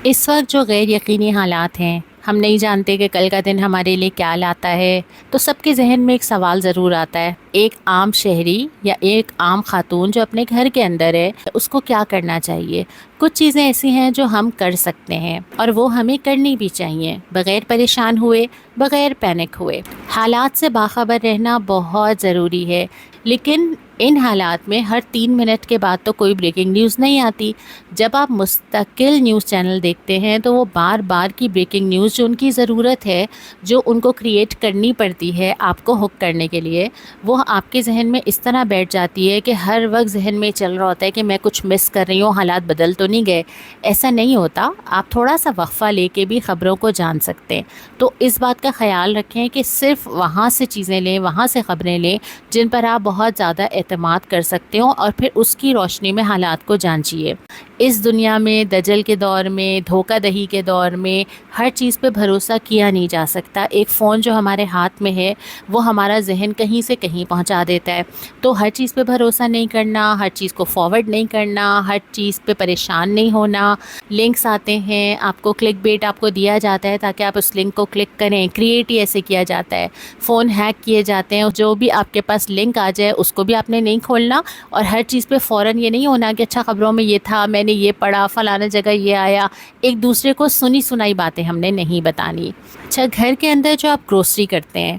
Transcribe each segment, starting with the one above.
اس وقت جو غیر یقینی حالات ہیں، ہم نہیں جانتے کہ کل کا دن ہمارے لیے کیا لاتا ہے، تو سب کے ذہن میں ایک سوال ضرور آتا ہے، ایک عام شہری یا ایک عام خاتون جو اپنے گھر کے اندر ہے، اس کو کیا کرنا چاہیے؟ کچھ چیزیں ایسی ہیں جو ہم کر سکتے ہیں اور وہ ہمیں کرنی بھی چاہیے، بغیر پریشان ہوئے، بغیر پینک ہوئے۔ حالات سے باخبر رہنا بہت ضروری ہے، لیکن ان حالات میں ہر 3 منٹ کے بعد تو کوئی بریکنگ نیوز نہیں آتی۔ جب آپ مستقل نیوز چینل دیکھتے ہیں تو وہ بار بار کی بریکنگ نیوز جو ان کی ضرورت ہے، جو ان کو کریٹ کرنی پڑتی ہے آپ کو ہک کرنے کے لیے، وہ آپ کے ذہن میں اس طرح بیٹھ جاتی ہے کہ ہر وقت ذہن میں چل رہا ہوتا ہے کہ میں کچھ مس کر رہی ہوں، حالات بدل تو نہیں گئے۔ ایسا نہیں ہوتا، آپ تھوڑا سا وقفہ لے کے بھی خبروں کو جان سکتے ہیں۔ تو اس بات کا خیال رکھیں کہ صرف وہاں سے چیزیں لیں، وہاں سے خبریں لیں جن پر آپ بہت زیادہ اعتماد کر سکتے ہو، اور پھر اس کی روشنی میں حالات کو جانچیے۔ اس دنیا میں دجل کے دور میں، دھوکہ دہی کے دور میں ہر چیز پہ بھروسہ کیا نہیں جا سکتا۔ ایک فون جو ہمارے ہاتھ میں ہے وہ ہمارا ذہن کہیں سے کہیں پہنچا دیتا ہے، تو ہر چیز پہ بھروسہ نہیں کرنا، ہر چیز کو فارورڈ نہیں کرنا، ہر چیز پہ پریشان نہیں ہونا۔ لنکس آتے ہیں، آپ کو کلک بیٹ آپ کو دیا جاتا ہے تاکہ آپ اس لنک کو کلک کریں، کریٹ ہی ایسے کیا جاتا ہے۔ فون ہیک کیے جاتے ہیں، جو بھی آپ کے پاس لنک آ جائے اس کو بھی آپ نے نہیں کھولنا، اور ہر چیز پہ فوراً یہ نہیں ہونا کہ اچھا خبروں میں یہ تھا، میں نے یہ پڑھا، فلانا جگہ یہ آیا۔ ایک دوسرے کو سنی سنائی باتیں ہم نے نہیں بتانی۔ اچھا، گھر کے اندر جو آپ گروسری کرتے ہیں،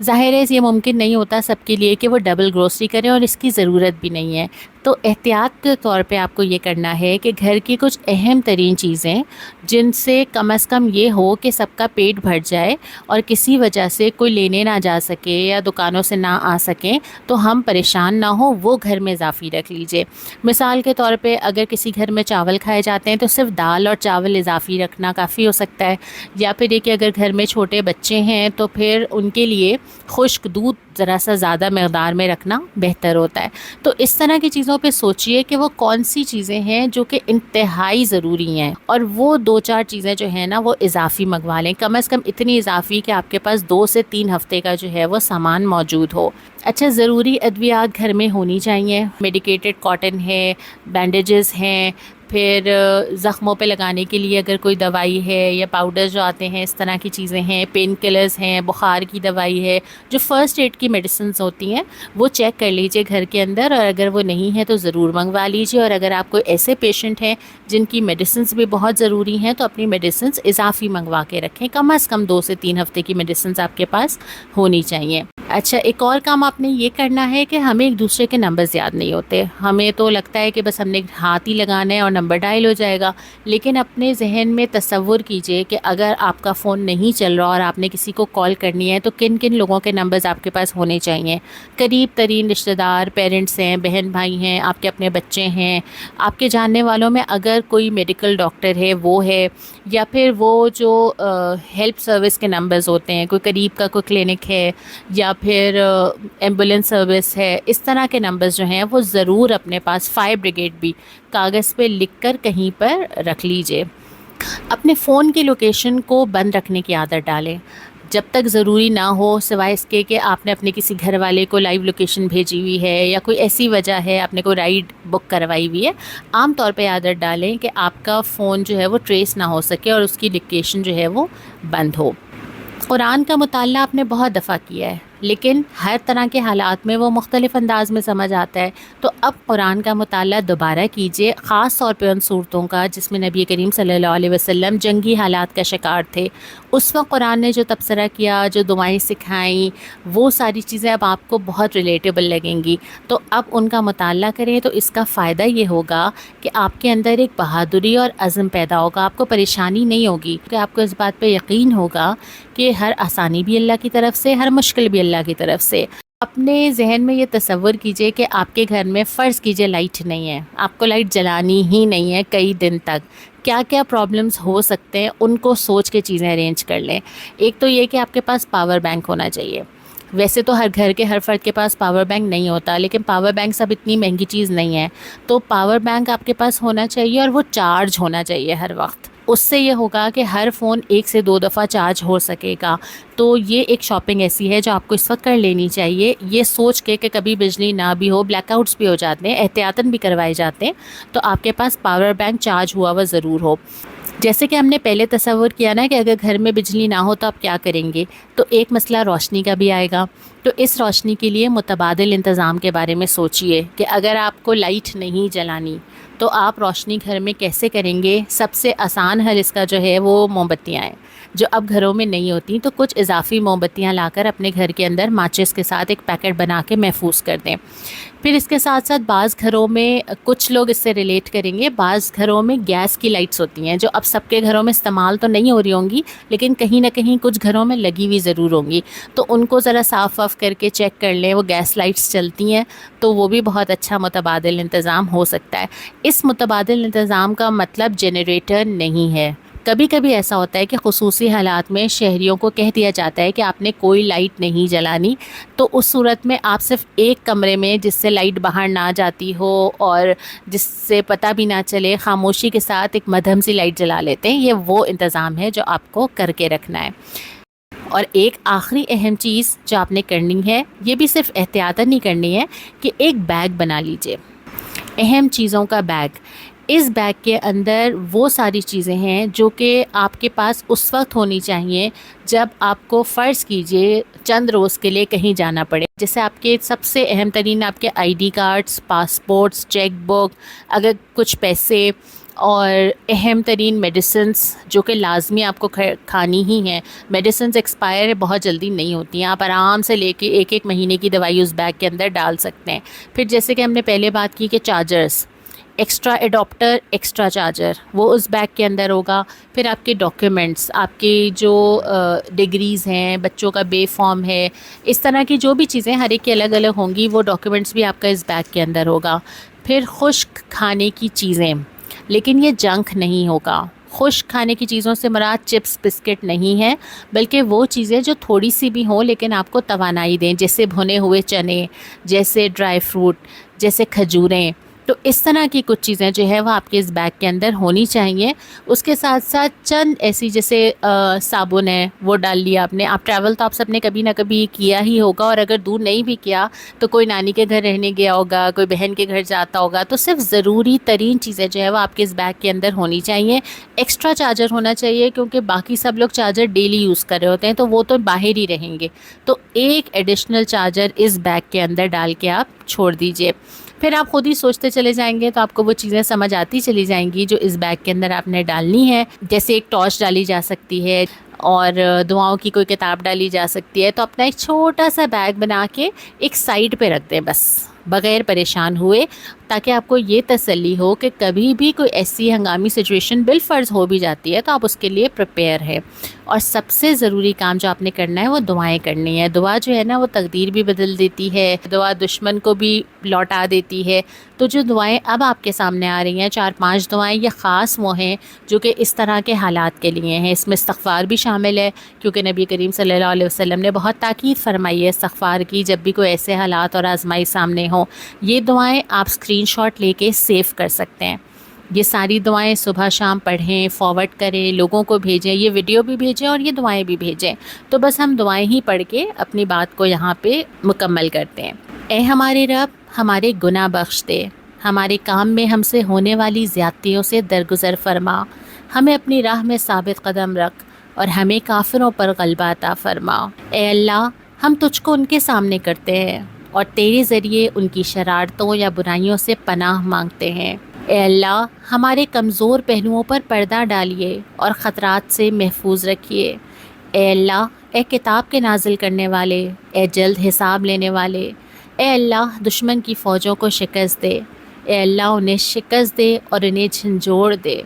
ظاہر ہے یہ ممکن نہیں ہوتا سب کے لیے کہ وہ ڈبل گروسری کریں، اور اس کی ضرورت بھی نہیں ہے۔ تو احتیاط کے طور پہ آپ کو یہ کرنا ہے کہ گھر کی کچھ اہم ترین چیزیں جن سے کم از کم یہ ہو کہ سب کا پیٹ بھر جائے اور کسی وجہ سے کوئی لینے نہ جا سکے یا دکانوں سے نہ آ سکیں، تو ہم پریشان نہ ہوں، وہ گھر میں اضافی رکھ لیجئے۔ مثال کے طور پہ اگر کسی گھر میں چاول کھائے جاتے ہیں تو صرف دال اور چاول اضافی رکھنا کافی ہو سکتا ہے، یا پھر یہ کہ اگر گھر میں چھوٹے بچے ہیں تو پھر ان کے لیے خشک دودھ ذرا سا زیادہ مقدار میں رکھنا بہتر ہوتا ہے۔ تو اس طرح کی چیزوں پہ سوچئے کہ وہ کون سی چیزیں ہیں جو کہ انتہائی ضروری ہیں، اور وہ 2-4 چیزیں جو ہیں نا وہ اضافی منگوا لیں، کم از کم اتنی اضافی کہ آپ کے پاس 2 سے 3 ہفتے کا جو ہے وہ سامان موجود ہو۔ اچھا، ضروری ادویات گھر میں ہونی چاہیے، میڈیکیٹڈ کاٹن ہے، بینڈیجز ہیں، پھر زخموں پہ لگانے کے لیے اگر کوئی دوائی ہے یا پاؤڈر جو آتے ہیں، اس طرح کی چیزیں ہیں، پین کلرز ہیں، بخار کی دوائی ہے، جو فرسٹ ایڈ کی میڈیسنز ہوتی ہیں وہ چیک کر لیجئے گھر کے اندر، اور اگر وہ نہیں ہے تو ضرور منگوا لیجئے۔ اور اگر آپ کوئی ایسے پیشنٹ ہیں جن کی میڈیسنز بھی بہت ضروری ہیں تو اپنی میڈیسنز اضافی منگوا کے رکھیں، کم از کم 2 سے 3 ہفتے کی میڈیسنز آپ کے پاس ہونی چاہیے۔ اچھا، ایک اور کام آپ نے یہ کرنا ہے کہ ہمیں ایک دوسرے کے نمبرز یاد نہیں ہوتے۔ ہمیں تو لگتا ہے کہ بس ہم نے ہاتھ ہی لگانا ہے اور نمبر ڈائل ہو جائے گا، لیکن اپنے ذہن میں تصور کیجئے کہ اگر آپ کا فون نہیں چل رہا اور آپ نے کسی کو کال کرنی ہے تو کن کن لوگوں کے نمبرز آپ کے پاس ہونے چاہیے۔ قریب ترین رشتہ دار، پیرنٹس ہیں، بہن بھائی ہیں، آپ کے اپنے بچے ہیں، آپ کے جاننے والوں میں اگر کوئی میڈیکل ڈاکٹر ہے وہ ہے، یا پھر وہ جو ہیلپ سروس کے نمبرز ہوتے ہیں، کوئی قریب کا کوئی کلینک ہے یا پھر ایمبولینس سروس ہے، اس طرح کے نمبرز جو ہیں وہ ضرور اپنے پاس، فائر بریگیڈ بھی کاغذ پہ لکھ کر کہیں پر رکھ لیجئے۔ اپنے فون کی لوکیشن کو بند رکھنے کی عادت ڈالیں جب تک ضروری نہ ہو، سوائے اس کے کہ آپ نے اپنے کسی گھر والے کو لائیو لوکیشن بھیجی ہوئی ہے یا کوئی ایسی وجہ ہے، آپ نے کوئی رائڈ بک کروائی ہوئی ہے۔ عام طور پہ عادت ڈالیں کہ آپ کا فون جو ہے وہ ٹریس نہ ہو سکے اور اس کی لوکیشن جو ہے وہ بند ہو۔ قرآن کا مطالعہ آپ نے بہت دفعہ کیا ہے، لیکن ہر طرح کے حالات میں وہ مختلف انداز میں سمجھ آتا ہے، تو اب قرآن کا مطالعہ دوبارہ کیجئے، خاص طور پہ ان صورتوں کا جس میں نبی کریم صلی اللہ علیہ وسلم جنگی حالات کا شکار تھے۔ اس وقت قرآن نے جو تبصرہ کیا، جو دعائیں سکھائیں، وہ ساری چیزیں اب آپ کو بہت ریلیٹیبل لگیں گی، تو اب ان کا مطالعہ کریں۔ تو اس کا فائدہ یہ ہوگا کہ آپ کے اندر ایک بہادری اور عزم پیدا ہوگا، آپ کو پریشانی نہیں ہوگی، کہ آپ کو اس بات پہ یقین ہوگا کہ ہر آسانی بھی اللہ کی طرف سے، ہر مشکل بھی اللہ کی طرف سے۔ اپنے ذہن میں یہ تصور کیجئے کہ آپ کے گھر میں فرض کیجئے لائٹ نہیں ہے، آپ کو لائٹ جلانی ہی نہیں ہے کئی دن تک، کیا کیا پرابلمز ہو سکتے ہیں ان کو سوچ کے چیزیں ارینج کر لیں۔ ایک تو یہ کہ آپ کے پاس پاور بینک ہونا چاہیے۔ ویسے تو ہر گھر کے ہر فرد کے پاس پاور بینک نہیں ہوتا، لیکن پاور بینک اب اتنی مہنگی چیز نہیں ہے، تو پاور بینک آپ کے پاس ہونا چاہیے، اور وہ چارج ہونا چاہیے ہر وقت۔ اس سے یہ ہوگا کہ ہر فون 1 سے 2 دفعہ چارج ہو سکے گا۔ تو یہ ایک شاپنگ ایسی ہے جو آپ کو اس وقت کر لینی چاہیے، یہ سوچ کے کہ کبھی بجلی نہ بھی ہو، بلیک آؤٹس بھی ہو جاتے ہیں، احتیاطاً بھی کروائے جاتے ہیں، تو آپ کے پاس پاور بینک چارج ہوا ہوا ضرور ہو۔ جیسے کہ ہم نے پہلے تصور کیا نا کہ اگر گھر میں بجلی نہ ہو تو آپ کیا کریں گے، تو ایک مسئلہ روشنی کا بھی آئے گا۔ تو اس روشنی کے لیے متبادل انتظام کے بارے میں سوچئے کہ اگر آپ کو لائٹ نہیں جلانی تو آپ روشنی گھر میں کیسے کریں گے۔ سب سے آسان حل اس کا جو ہے وہ موم بتیاں ہیں، جو اب گھروں میں نہیں ہوتی، تو کچھ اضافی موم بتیاں لا کر اپنے گھر کے اندر ماچس کے ساتھ ایک پیکٹ بنا کے محفوظ کر دیں۔ پھر اس کے ساتھ ساتھ بعض گھروں میں، کچھ لوگ اس سے ریلیٹ کریں گے، بعض گھروں میں گیس کی لائٹس ہوتی ہیں جو اب سب کے گھروں میں استعمال تو نہیں ہو رہی ہوں گی، لیکن کہیں نہ کہیں کچھ گھروں میں لگی ہوئی ضرور ہوں گی، تو ان کو ذرا صاف واف کر کے چیک کر لیں۔ وہ گیس لائٹس چلتی ہیں تو وہ بھی بہت اچھا متبادل انتظام ہو سکتا ہے۔ اس متبادل انتظام کا مطلب جنریٹر نہیں ہے۔ کبھی کبھی ایسا ہوتا ہے کہ خصوصی حالات میں شہریوں کو کہہ دیا جاتا ہے کہ آپ نے کوئی لائٹ نہیں جلانی، تو اس صورت میں آپ صرف ایک کمرے میں جس سے لائٹ باہر نہ جاتی ہو اور جس سے پتہ بھی نہ چلے، خاموشی کے ساتھ ایک مدھم سی لائٹ جلا لیتے ہیں۔ یہ وہ انتظام ہے جو آپ کو کر کے رکھنا ہے۔ اور ایک آخری اہم چیز جو آپ نے کرنی ہے، یہ بھی صرف احتیاطاً نہیں کرنی ہے، کہ ایک بیگ بنا لیجئے، اہم چیزوں کا بیگ۔ اس بیگ کے اندر وہ ساری چیزیں ہیں جو کہ آپ کے پاس اس وقت ہونی چاہیے جب آپ کو فرض کیجئے چند روز کے لیے کہیں جانا پڑے، جیسے آپ کے سب سے اہم ترین آپ کے I D cards, passports, cheque book, اگر کچھ پیسے، اور اہم ترین میڈیسنس جو کہ لازمی آپ کو کھانی ہی ہیں۔ میڈیسنس ایکسپائر بہت جلدی نہیں ہوتی ہیں، آپ آرام سے لے کے ایک ایک مہینے کی دوائی اس بیگ کے اندر ڈال سکتے ہیں۔ پھر جیسے کہ ہم نے پہلے بات کی کہ chargers, extra adapter, extra charger, وہ اس بیگ کے اندر ہوگا۔ پھر آپ کے ڈاکیومنٹس، آپ کی جو ڈگریز ہیں، بچوں کا بے فارم ہے، اس طرح کی جو بھی چیزیں ہر ایک کی الگ الگ ہوں گی، وہ ڈاکیومنٹس بھی آپ کا اس بیگ کے اندر ہوگا۔ پھر خشک کھانے کی چیزیں، لیکن یہ جنک نہیں ہوگا۔ خشک کھانے کی چیزوں سے مراد چپس بسکٹ نہیں ہے، بلکہ وہ چیزیں جو تھوڑی سی بھی ہوں لیکن آپ کو توانائی دیں، جیسے بھنے ہوئے چنے، جیسے ڈرائی فروٹ، جیسے کھجوریں۔ تو اس طرح کی کچھ چیزیں جو ہے وہ آپ کے اس بیگ کے اندر ہونی چاہیے۔ اس کے ساتھ ساتھ چند ایسی، جیسے صابن ہے، وہ ڈال لیا آپ نے۔ آپ ٹریول تو آپ سب نے کبھی نہ کبھی کیا ہی ہوگا، اور اگر دور نہیں بھی کیا تو کوئی نانی کے گھر رہنے گیا ہوگا، کوئی بہن کے گھر جاتا ہوگا، تو صرف ضروری ترین چیزیں جو ہے وہ آپ کے اس بیگ کے اندر ہونی چاہیے۔ ایکسٹرا چارجر ہونا چاہیے، کیونکہ باقی سب لوگ چارجر ڈیلی یوز کر رہے ہوتے ہیں تو وہ تو باہر ہی رہیں گے، تو ایک ایڈیشنل چارجر اس بیگ کے اندر ڈال کے آپ چھوڑ دیجئے۔ پھر آپ خود ہی سوچتے چلے جائیں گے تو آپ کو وہ چیزیں سمجھ آتی چلی جائیں گی جو اس بیگ کے اندر آپ نے ڈالنی ہے۔ جیسے ایک ٹارچ ڈالی جا سکتی ہے، اور دعاؤں کی کوئی کتاب ڈالی جا سکتی ہے۔ تو اپنا ایک چھوٹا سا بیگ بنا کے ایک سائڈ پہ رکھ دیں، بس بغیر پریشان ہوئے، تاکہ آپ کو یہ تسلی ہو کہ کبھی بھی کوئی ایسی ہنگامی سچویشن بالفرض ہو بھی جاتی ہے تو آپ اس کے لیے پریپیئر ہے۔ اور سب سے ضروری کام جو آپ نے کرنا ہے وہ دعائیں کرنی ہے۔ دعا جو ہے نا وہ تقدیر بھی بدل دیتی ہے، دعا دشمن کو بھی لوٹا دیتی ہے۔ تو جو دعائیں اب آپ کے سامنے آ رہی ہیں، 4-5 دعائیں، یہ خاص وہ ہیں جو کہ اس طرح کے حالات کے لیے ہیں۔ اس میں استغفار بھی شامل ہے، کیونکہ نبی کریم صلی اللہ علیہ وسلم نے بہت تاکید فرمائی ہے استغفار کی، جب بھی کوئی ایسے حالات اور آزمائی سامنے ہوں۔ یہ دعائیں آپ اسکرین شاٹ لے کے سیو کر سکتے ہیں۔ یہ ساری دعائیں صبح شام پڑھیں، فارورڈ کریں، لوگوں کو بھیجیں، یہ ویڈیو بھی بھیجیں اور یہ دعائیں بھی بھیجیں۔ تو بس ہم دعائیں ہی پڑھ کے اپنی بات کو یہاں پہ مکمل کرتے ہیں۔ اے ہمارے رب، ہمارے گناہ بخش دے، ہمارے کام میں ہم سے ہونے والی زیادتیوں سے درگزر فرما، ہمیں اپنی راہ میں ثابت قدم رکھ اور ہمیں کافروں پر غلبہ عطا فرما۔ اے اللہ، ہم تجھ کو ان کے سامنے کرتے ہیں اور تیرے ذریعے ان کی شرارتوں یا برائیوں سے پناہ مانگتے ہیں۔ اے اللہ، ہمارے کمزور پہلوؤں پر پردہ ڈالیے اور خطرات سے محفوظ رکھیے۔ اے اللہ، اے کتاب کے نازل کرنے والے، اے جلد حساب لینے والے، اے اللہ، دشمن کی فوجوں کو شکست دے۔ اے اللہ، انہیں شکست دے اور انہیں جھنجھوڑ دے۔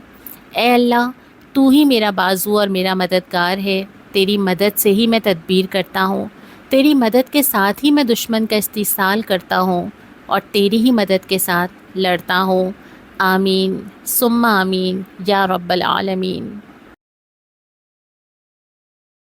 اے اللہ، تو ہی میرا بازو اور میرا مددگار ہے، تیری مدد سے ہی میں تدبیر کرتا ہوں، تیری مدد کے ساتھ ہی میں دشمن کا استحصال کرتا ہوں اور تیری ہی مدد کے ساتھ لڑتا ہوں۔ آمین ثم آمین یا رب العالمین۔